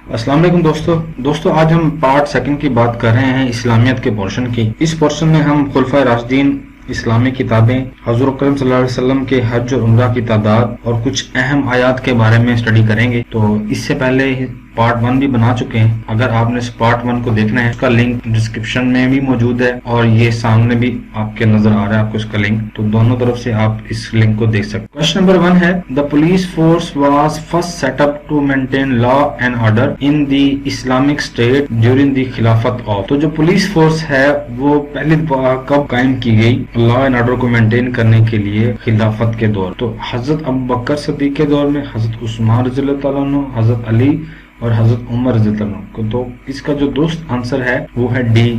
السلام علیکم دوستو آج ہم پارٹ سیکنڈ کی بات کر رہے ہیں اسلامیت کے پورشن کی۔ اس پورشن میں ہم خلفائے راشدین، اسلامی کتابیں، حضور اکرم صلی اللہ علیہ وسلم کے حج اور عمرہ کی تعداد اور کچھ اہم آیات کے بارے میں اسٹڈی کریں گے۔ تو اس سے پہلے پارٹ 1 بھی بنا چکے ہیں، اگر آپ نے اس پارٹ 1 کو دیکھنا ہے اس کا لنک ڈسکرپشن میں بھی موجود ہے اور یہ سامنے بھی آپ کے نظر آ رہا ہے آپ کو اس کا لنک، تو دونوں طرف سے آپ اس لنک کو دیکھ سکتے ہیں۔ کوشچن نمبر 1 ہے the police force was first set up to maintain law and order in the Islamic state during the Khilafat of. تو جو پولیس فورس ہے وہ پہلی دفعہ کب قائم کی گئی لا اینڈ آرڈر کو مینٹین کرنے کے لیے؟ خلافت کے دور۔ تو حضرت ابوبکر صدیق کے دور میں، حضرت عثمان رضی اللہ تعالیٰ عنہ، حضرت علی اور حضرت عمر رضی اللہ عنہ کو۔ تو اس کا جو درست آنسر ہے وہ ہے ڈی۔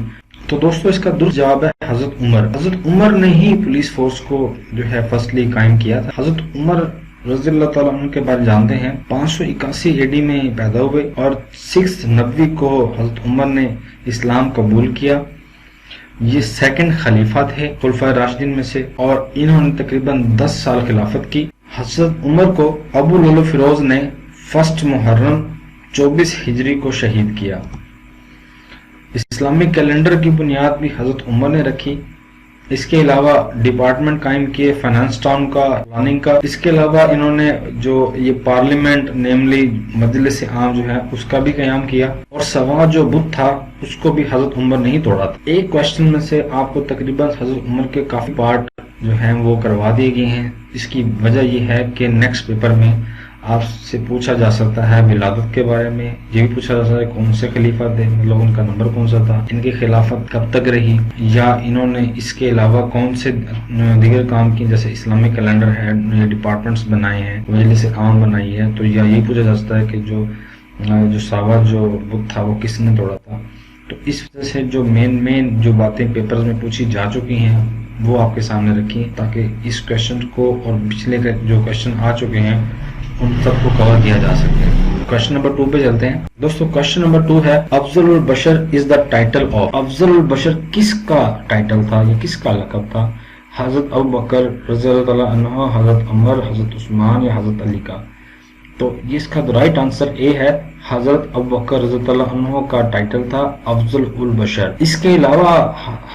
تو دوستو اس کا درست جواب ہے حضرت عمر۔ حضرت عمر نے ہی پولیس فورس کو جو ہے فرسٹلی قائم کیا تھا۔ حضرت عمر رضی اللہ تعالیٰ عنہ کے بارے جانتے ہیں، 581 AD میں پیدا ہوئے اور 690 کو حضرت عمر نے اسلام قبول کیا۔ یہ سیکنڈ خلیفہ تھے خلفائے راشدین میں سے اور انہوں نے تقریباً 10 سال خلافت کی۔ حضرت عمر کو ابو لولو فیروز نے 1 محرم 24 ہجری کو شہید کیا۔ اسلامی کیلنڈر کی بنیاد بھی حضرت عمر نے رکھی۔ اس کے علاوہ ڈپارٹمنٹ قائم کیے فائنانس ٹاؤن کا، پلاننگ کا۔ اس کے علاوہ انہوں نے جو یہ پارلیمنٹ نیملی مجلس عام جو ہے اس کا بھی قیام کیا، اور سوا جو بت تھا اس کو بھی حضرت عمر نے ہی توڑا تھا۔ ایک کوشچن میں سے آپ کو تقریباً حضرت عمر کے کافی پارٹ جو ہیں وہ کروا دیے گئے ہیں۔ اس کی وجہ یہ ہے کہ نیکسٹ پیپر میں آپ سے پوچھا جا سکتا ہے ولادت کے بارے میں، یہ بھی پوچھا جا سکتا ہے کون سے خلیفہ تھے، مطلب ان کا نمبر کون سا تھا، ان کی خلافت کب تک رہی، یا انہوں نے اس کے علاوہ کون سے دیگر کام کیے، جیسے اسلامی کیلنڈر ہے، ڈپارٹمنٹس بنائے ہیں، مجلس عام بنائی ہے۔ تو یا یہ پوچھا جا سکتا ہے کہ جو ساوا جو بت تھا وہ کس نے توڑا تھا۔ تو اس وجہ سے جو مین جو باتیں پیپرز میں پوچھی جا چکی ہیں وہ آپ کے سامنے رکھی، تاکہ اس کوشچن کو اور پچھلے جو کوشچن آ چکے ہیں ان سب کو کور کیا جا سکے۔ کوشچن نمبر 2 پہ چلتے ہیں دوستو۔ کوشچن نمبر 2 ہے افضل البشر از دا ٹائٹل آف۔ افضل البشر کس کا ٹائٹل تھا یا کس کا لقب تھا؟ حضرت ابوبکر رضی اللہ تعالیٰ عنہ، حضرت عمر، حضرت عثمان یا حضرت علی کا؟ تو اس کا رائٹ آنسر اے ہے، حضرت ابوبکر رضی اللہ عنہ کا ٹائٹل تھا افضل البشر۔ اس کے علاوہ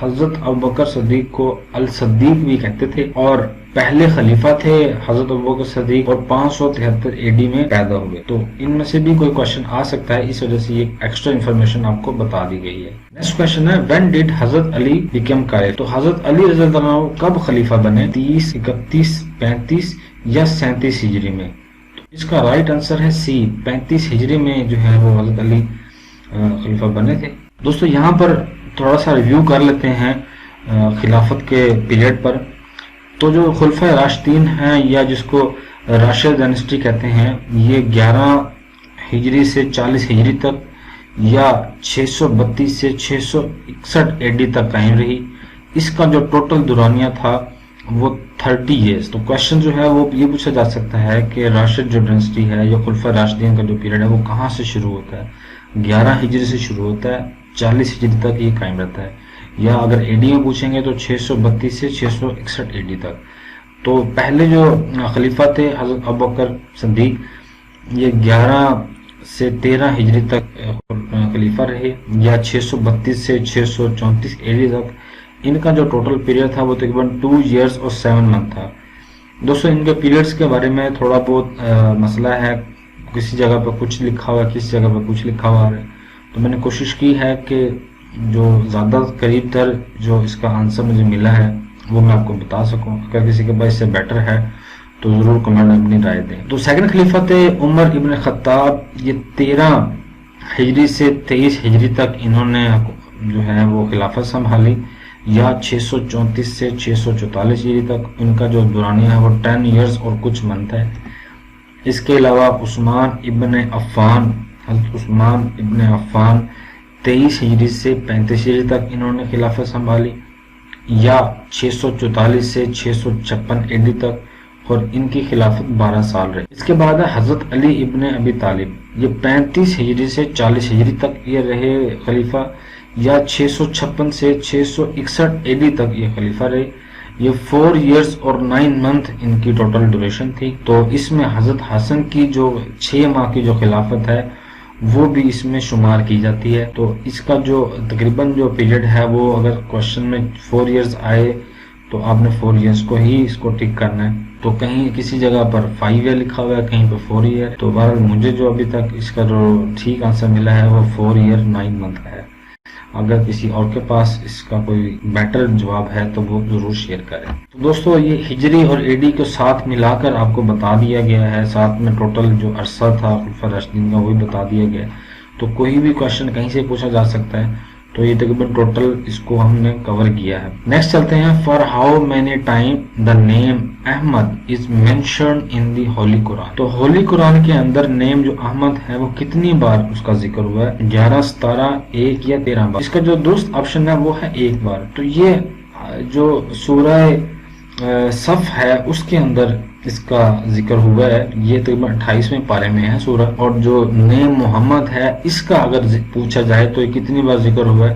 حضرت ابوبکر صدیق کو الصدیق بھی کہتے تھے اور پہلے خلیفہ تھے حضرت ابوبکر صدیق، اور 573 AD میں پیدا ہوئے۔ تو ان میں سے بھی کوئی کوشچن آ سکتا ہے، اس وجہ سے یہ ایکسٹرا انفارمیشن آپ کو بتا دی گئی ہے۔ نیکسٹ کوشچن ہے when did حضرت علی become قائد؟ تو حضرت علی رضی اللہ عنہ کب خلیفہ بنے؟ 30، 31، 35 یا 37 ہجری میں؟ اس کا رائٹ آنسر ہے سی، 35 ہجری میں جو ہے وہ حضرت علی خلیفہ بنے تھے۔ دوستو یہاں پر تھوڑا سا ریویو کر لیتے ہیں خلافت کے پیریڈ پر۔ تو جو خلفائے راشدین ہیں یا جس کو راشد ڈائنسٹی کہتے ہیں، یہ 11 ہجری سے 40 ہجری تک یا 632 سے 661 AD تک قائم رہی۔ اس کا جو ٹوٹل دورانیہ تھا وہ 30 ایئرس۔ تو کوشچن جو ہے وہ یہ پوچھا جا سکتا ہے کہ راشد جو ڈائنسٹی ہے یا خلفائے راشدین کا جو پیریڈ ہے وہ کہاں سے شروع ہوتا ہے؟ 11 ہجری سے شروع ہوتا ہے، 40 ہجری تک یہ قائم رہتا ہے، یا اگر AD میں پوچھیں گے تو 632 سے 661 AD تک۔ تو پہلے جو خلیفہ تھے حضرت ابوبکر صدیق، یہ 11 سے 13 ہجری تک خلیفہ رہے، یا 632 سے 634 AD تک۔ ان کا جو ٹوٹل پیریڈ تھا وہ تقریباً 2 ایئرس اور 7 منتھ تھا۔ دوستو ان کے پیریڈز کے بارے میں تھوڑا بہت مسئلہ ہے، کسی جگہ پہ کچھ لکھا ہوا ہے، کسی جگہ پہ کچھ لکھا ہوا ہے۔ تو میں نے کوشش کی ہے کہ جو زیادہ قریب تر جو اس کا آنسر مجھے ملا ہے وہ میں آپ کو بتا سکوں۔ اگر کسی کے پاس اس سے بیٹر ہے تو ضرور کمنٹ میں اپنی رائے دیں۔ تو سیکنڈ خلیفہ تھے عمر ابن خطاب، یہ 13 ہجری سے 23 ہجری تک انہوں نے جو ہے وہ خلافت سنبھالی، یا 634 سے 644 ہجری تک۔ ان کا جو دورانیہ ہے وہ 10 ایئرز اور کچھ منتھ ہے۔ اس کے علاوہ عثمان ابن عفان، حضرت عثمان ابن عفان 23 ہجری سے 35 ہجری تک انہوں نے خلافت سنبھالی، یا 644 سے 656 AD تک، اور ان کی خلافت 12 سال رہی۔ اس کے بعد ہے حضرت علی ابن ابی طالب، یہ 35 ہجری سے 40 ہجری تک یہ رہے خلیفہ، یا 656 سے 661 AD تک یہ خلیفہ رہے۔ یہ 4 ایئرز اور 9 منتھ ان کی ٹوٹل ڈیوریشن تھی۔ تو اس میں حضرت حسن کی جو 6 ماہ کی جو خلافت ہے وہ بھی اس میں شمار کی جاتی ہے. تو اس کا جو تقریباً جو پیریڈ ہے وہ اگر کوشچن میں 4 ایئرز آئے تو آپ نے 4 ایئرز کو ہی اس کو ٹک کرنا ہے. تو کہیں کسی جگہ پر 5 ایئر لکھا ہوا ہے، کہیں پر 4 ایئر. تو بہرحال مجھے جو ابھی تک اس کا جو ٹھیک آنسر ملا ہے وہ 4 ایئر 9 منتھ کا ہے. اگر کسی اور کے پاس اس کا کوئی بیٹر جواب ہے تو وہ ضرور شیئر کریں. تو دوستو یہ ہجری اور ایڈی کو ساتھ ملا کر آپ کو بتا دیا گیا ہے، ساتھ میں ٹوٹل جو عرصہ تھا خلفاء راشدین کا وہی بتا دیا گیا ہے. تو کوئی بھی کوشچن کہیں سے پوچھا جا سکتا ہے. تو یہ تقریباً ٹوٹل اس کو ہم نے کور کیا ہے. نیکسٹ چلتے ہیں. For how many time the name Ahmad is mentioned in the holy Quran. تو ہولی قرآن کے اندر نیم جو احمد ہے وہ کتنی بار اس کا ذکر ہوا ہے؟ 11، 17، 1 یا 13 بار. اس کا جو درست آپشن ہے وہ ہے 1 بار. تو یہ جو سورہ صف ہے اس کے اندر اس کا ذکر ہوا ہے. یہ تقریباً 28ویں پارے میں ہے سورہ. اور جو نیم محمد ہے اس کا اگر پوچھا جائے تو یہ کتنی بار ذکر ہوا ہے؟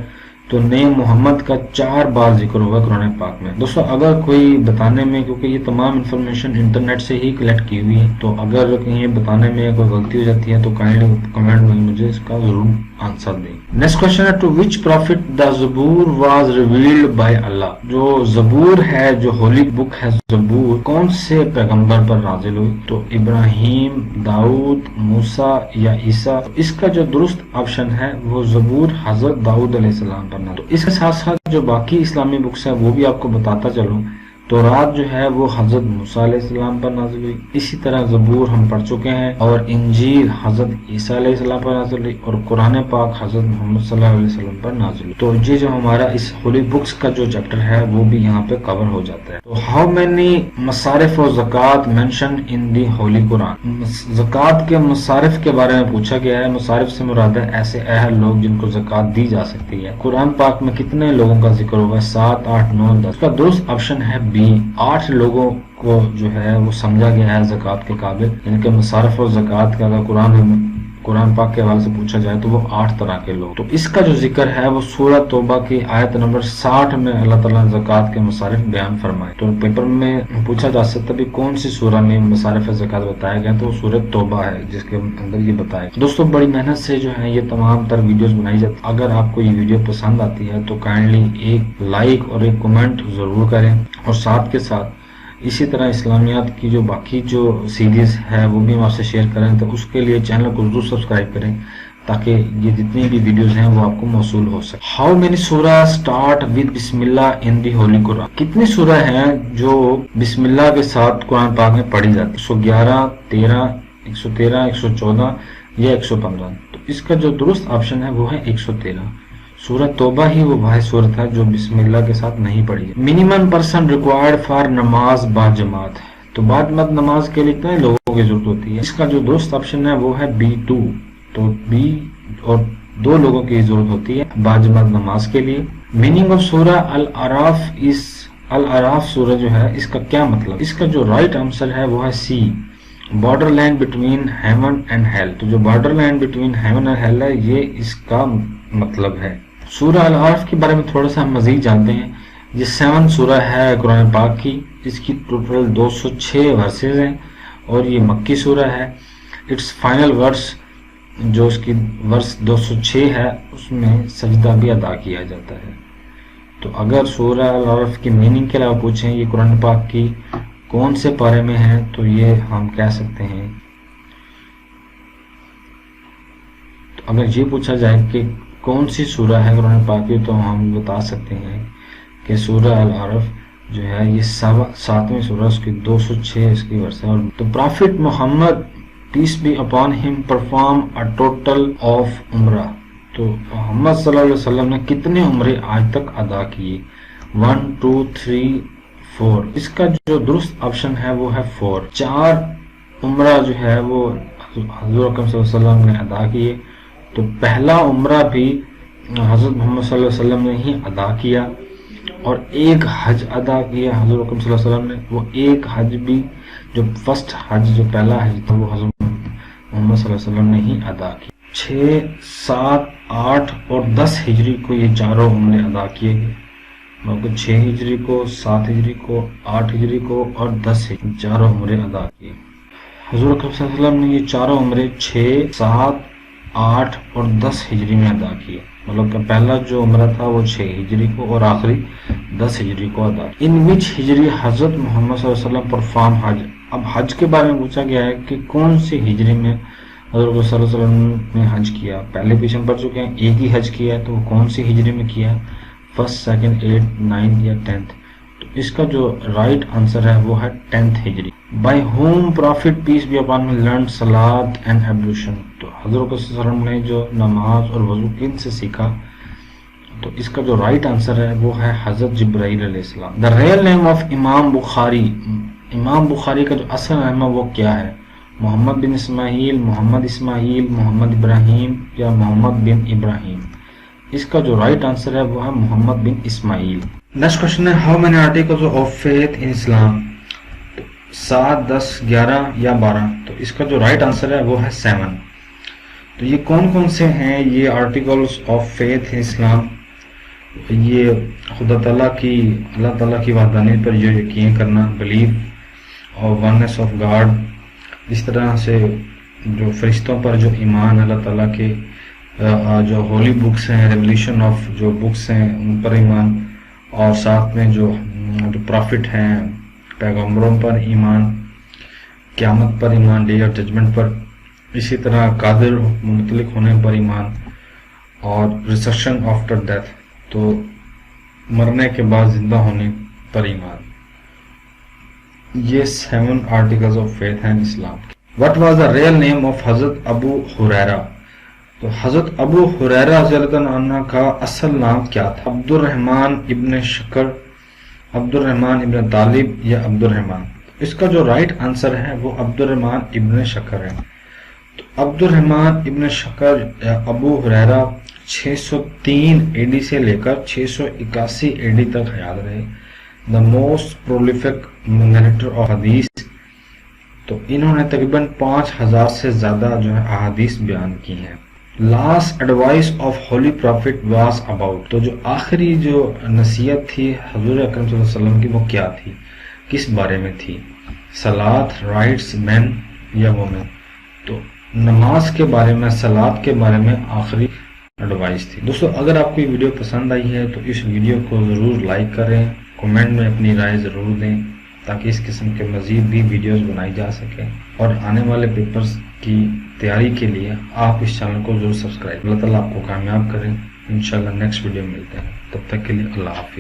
تو نیم محمد کا 4 بار ذکر ہوا قرآن پاک میں. دوستو اگر کوئی بتانے میں، کیونکہ یہ تمام انفارمیشن انٹرنیٹ سے ہی کلیکٹ کی ہوئی ہے، تو اگر کہیں یہ بتانے میں کوئی غلطی ہو جاتی ہے تو کائنڈلی کمنٹ میں مجھے اس کا ضرور آنسر دیں. نیکسٹ کوشچن ہے ٹو وچ پروفٹ دا زبور واز ریویلڈ بائی اللہ. جو زبور ہے، جو ہولی بک ہے زبور، کون سے پیغمبر پر نازل ہوئی؟ تو ابراہیم، داؤد، موسیٰ یا عیسیٰ. اس کا جو درست آپشن ہے وہ زبور حضرت داؤد علیہ السلام. تو اس کے ساتھ ساتھ جو باقی اسلامی بکس ہیں وہ بھی آپ کو بتاتا چلوں. تورات جو ہے وہ حضرت موسیٰ علیہ السلام پر نازل ہوئی. اسی طرح زبور ہم پڑھ چکے ہیں، اور انجیل حضرت عیسیٰ علیہ السلام پر نازل ہوئی، اور قرآن پاک حضرت محمد صلی اللہ علیہ وسلم پر نازل ہوئی. تو یہ جو ہمارا اس ہولی بکس کا جو چیپٹر ہے وہ بھی یہاں پہ کور ہو جاتا ہے. تو ہاؤ مینی مصارف و زکوٰۃ مینشن ان دی ہولی قرآن. زکوٰۃ کے مصارف کے بارے میں پوچھا گیا ہے. مصارف سے مراد ہے ایسے اہل لوگ جن کو زکوٰۃ دی جا سکتی ہے. قرآن پاک میں کتنے لوگوں کا ذکر ہوگا؟ 7، 8، 9، 10. اس کا درست آپشن ہے بی. 8 لوگوں کو جو ہے وہ سمجھا گیا ہے زکوٰۃ کے قابل. یعنی کہ مصارف اور زکوٰۃ کا اگر قرآن پاک کے حوالے سے پوچھا جائے تو وہ 8 طرح کے لوگ. تو اس کا جو ذکر ہے وہ سورہ توبہ کی آیت نمبر 60 میں اللہ تعالیٰ نے زکوٰۃ کے مصارف بیان فرمائے. تو پیپر میں پوچھا جا سکتا ہے کون سی سورہ میں مصارف زکوٰۃ بتایا گیا؟ تو سورہ توبہ ہے جس کے اندر یہ بتایا. دوستوں بڑی محنت سے جو ہے یہ تمام تر ویڈیوز بنائی جاتی. اگر آپ کو یہ ویڈیو پسند آتی ہے تو کائنڈلی ایک لائک اور ایک کمنٹ ضرور کریں، اور ساتھ کے ساتھ اسی طرح اسلامیات کی جو باقی جو سیریز ہے وہ بھی ہم آپ سے شیئر کریں. تو اس کے لیے چینل کو ضرور سبسکرائب کریں تاکہ یہ جتنی بھی ویڈیوز ہیں وہ آپ کو موصول ہو سکے. ہاؤ مینی سورہ اسٹارٹ ود بسم اللہ ان دی ہولی قرآن. کتنی سورہ ہیں جو بسم اللہ کے ساتھ قرآن پاک میں پڑھی جاتی؟ 111، 13، 113، 114 یا 115. تو اس کا جو درست آپشن ہے وہ ہے 113. سورہ توبہ ہی وہ واحد سورت ہے جو بسم اللہ کے ساتھ نہیں پڑھی ہے. منیمم پرسن ریکوائرڈ فار نماز با جماعت. تو با جماعت نماز کے لیے کتنے لوگوں کی ضرورت ہوتی ہے؟ اس کا جو درست آپشن ہے وہ ہے B2. تو B اور 2 لوگوں کی ضرورت ہوتی ہے با جماعت نماز کے لیے. میننگ آف سورہ الاعراف اس الاعراف سورہ جو ہے اس کا کیا مطلب؟ اس کا جو رائٹ آنسر ہے وہ ہے C. Border line between heaven and hell. تو جو border line between heaven and hell ہے یہ اس کا مطلب ہے. سورہ الاعراف کے بارے میں تھوڑا سا ہم مزید جانتے ہیں. یہ 7 سورہ ہے قرآن پاک کی. اس کی ٹوٹل 206 ورسز ہیں اور یہ مکی سورہ ہے. اٹس فائنل ورس جو اس کی ورس 206 ہے اس میں سجدہ بھی ادا کیا جاتا ہے. تو اگر سورہ الاعراف کی میننگ کے علاوہ پوچھیں یہ قرآن پاک کی کون سے پارے میں ہے تو یہ ہم کہہ سکتے ہیں. تو اگر یہ پوچھا جائے کہ کون سی سورہ ہے قرآن پاک کی تو ہم بتا سکتے ہیں کہ سورہ الاعراف جو ہے یہ 7ویں سورہ اس کی 206 اس کی ورس ہے. اور تو prophet Muhammad peace be upon him perform a total of umrah. تو محمد صلی اللہ علیہ وسلم نے کتنے عمرے آج تک ادا کیے؟ 1، 2، 3، 4. اس کا جو درست آپشن ہے وہ ہے 4. 4 عمرہ جو ہے وہ حضور اکرم صلی اللہ علیہ وسلم نے ادا کیے. تو پہلا عمرہ بھی حضرت محمد صلی اللہ علیہ وسلم نے ہی ادا کیا، اور ایک حج ادا کیا حضور اکرم صلی اللہ علیہ وسلم نے. وہ ایک حج بھی جو فرسٹ حج جو پہلا حج تھا وہ حضرت محمد صلی اللہ علیہ وسلم نے ہی ادا کیا. 6، 7، 8 اور 10 ہجری کو یہ چاروں عمرے ادا کیے گئے. 6 ہجری کو، 7 ہجری کو، 8 ہجری کو اور 10 ہجری چاروں عمرے ادا کیے. حضور اکرم صلی اللہ علیہ وسلم نے یہ چاروں عمرے 6، 7، 8 اور 10 ہجری میں ادا کیے، مطلب کہ پہلا جو عمرہ تھا وہ 6 ہجری کو اور آخری 10 ہجری کو ادا کیا۔ ان وچ ہجری حضرت محمد صلی اللہ علیہ وسلم پرفارم حج۔ اب حج کے بارے میں پوچھا گیا ہے کہ کون سی ہجری میں حضرت صلی اللہ علیہ وسلم نے حج کیا۔ پہلے پیچھے پڑھ چکے ہیں، ایک ہی حج کیا ہے، تو وہ کون سی ہجری میں کیا ہے؟ 1st 2nd 8th 9th یا 10th؟ تو اس کا جو رائٹ آنسر ہے وہ ہے 10th Hijri. By whom prophet peace be upon him learn salah and ablution, تو حضرت صلی اللہ علیہ وسلم نے جو نماز اور وضو کن سے سیکھا؟ تو اس کا جو رائٹ آنسر ہے وہ ہے حضرت جبرائیل علیہ السلام۔ دا ریئل نیم آف امام بخاری، امام بخاری کا جو اصل نام ہے وہ کیا ہے؟ محمد بن اسماعیل، محمد اسماعیل، محمد ابراہیم یا محمد بن ابراہیم؟ اس کا جو رائٹ آنسر ہے وہ ہے محمد بن اسماعیل۔ نیکسٹ کوشچن ہے how many articles of faith in اسلام؟ 7 10 11 یا 12؟ تو اس کا جو رائٹ آنسر ہے وہ ہے 7۔ تو یہ کون کون سے ہیں یہ آرٹیکلز آف فیتھ ان اسلام؟ یہ خدا تعالیٰ کی، اللہ تعالیٰ کی وحدانیت پر جو یقین کرنا، بلیف اور وننس آف گاڈ، اس طرح سے جو فرشتوں پر جو ایمان، اللہ تعالیٰ کے جو ہولی بکس ہیں، ریولیشن آف جو بکس ہیں ان پر ایمان، اور ساتھ میں جو پرافٹ ہیں، پیغمبروں پر ایمان، قیامت پر ایمان، ڈے آف ججمنٹ پر، اسی طرح قادر متعلق ہونے پر ایمان، اور ریسرشن آفٹر ڈیتھ، تو مرنے کے بعد زندہ ہونے پر ایمان۔ یہ 7 آرٹیکلز آف فیتھ ہیں اسلام کے۔ What was the real name of حضرت ابو ہریرہ؟ تو حضرت ابو ہریرہ رضی اللہ عنہ کا اصل نام کیا تھا؟ عبد الرحمن ابن شکر، عبد الرحمن ابن طالب یا عبد الرحمن؟ اس کا جو رائٹ آنسر ہے وہ عبد الرحمن ابن شکر ہے۔ تو عبد الرحمن ابن شکر یا ابو ہریرہ 603 اے ڈی سے لے کر 681 اے ڈی تک حیات رہے، the most prolific narrator of حدیث۔ تو انہوں نے تقریباً 5000 سے زیادہ جو ہے احادیث بیان کی ہیں۔ Last advice of holy profit was about, تو جو آخری جو نصیحت تھی حضور اکرم صلی اللہ علیہ وسلم کی وہ کیا تھی، کس بارے میں تھی؟ صلاۃ، رائٹس، مین یا وومن؟ تو نماز کے بارے میں، صلاۃ کے بارے میں آخری ایڈوائس تھی۔ دوستو اگر آپ کو یہ ویڈیو پسند آئی ہے تو اس ویڈیو کو ضرور لائک کریں، کمنٹ میں اپنی رائے ضرور دیں تاکہ اس قسم کے مزید بھی ویڈیوز بنائی جا سکیں، اور آنے والے پیپرز کی تیاری کے لیے آپ اس چینل کو ضرور سبسکرائب۔ اللہ تعالیٰ آپ کو کامیاب کریں۔ انشاءاللہ نیکسٹ ویڈیو میں ملتے ہیں، تب تک کے لیے اللہ حافظ۔